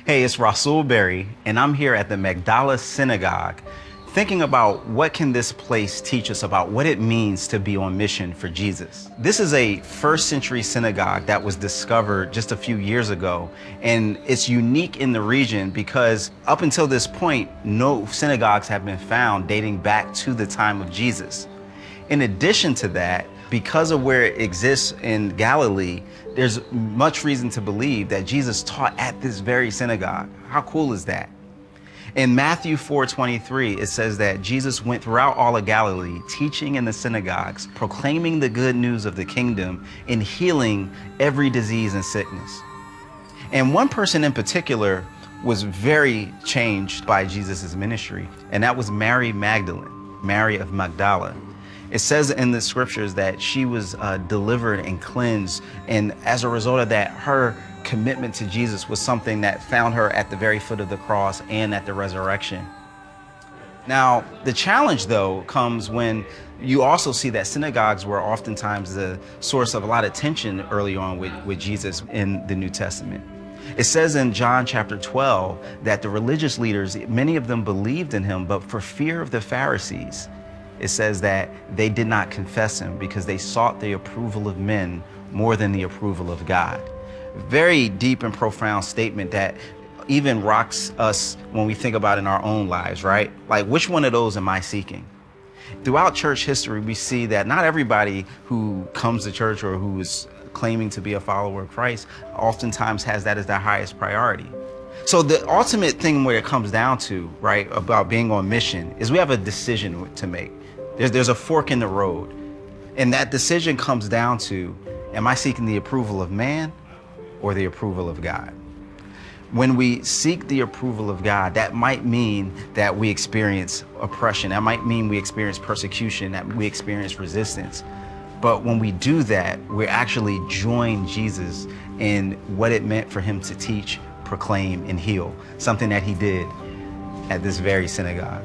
Hey, it's Rasul Berry, and I'm here at the Magdala Synagogue thinking about what can this place teach us about what it means to be on mission for Jesus. This is a first century synagogue that was discovered just a few years ago, and it's unique in the region because up until this point, no synagogues have been found dating back to the time of Jesus. In addition to that, because of where it exists in Galilee, there's much reason to believe that Jesus taught at this very synagogue. How cool is that? In Matthew 4:23, it says that Jesus went throughout all of Galilee, teaching in the synagogues, proclaiming the good news of the kingdom, and healing every disease and sickness. And one person in particular was very changed by Jesus' ministry, and that was Mary Magdalene, Mary of Magdala. It says in the scriptures that she was delivered and cleansed, and as a result of that, her commitment to Jesus was something that found her at the very foot of the cross and at the resurrection. Now, the challenge, though, comes when you also see that synagogues were oftentimes the source of a lot of tension early on with Jesus in the New Testament. It says in John chapter 12 that the religious leaders, many of them believed in him, but for fear of the Pharisees, it says that they did not confess him because they sought the approval of men more than the approval of God. Very deep and profound statement that even rocks us when we think about in our own lives, right? Like, which one of those am I seeking? Throughout church history, we see that not everybody who comes to church or who is claiming to be a follower of Christ oftentimes has that as their highest priority. So the ultimate thing where it comes down to, right, about being on mission is we have a decision to make. There's a fork in the road. And that decision comes down to, am I seeking the approval of man or the approval of God? When we seek the approval of God, that might mean that we experience oppression. That might mean we experience persecution, that we experience resistance. But when we do that, we actually join Jesus in what it meant for him to teach, proclaim, and heal, something that he did at this very synagogue.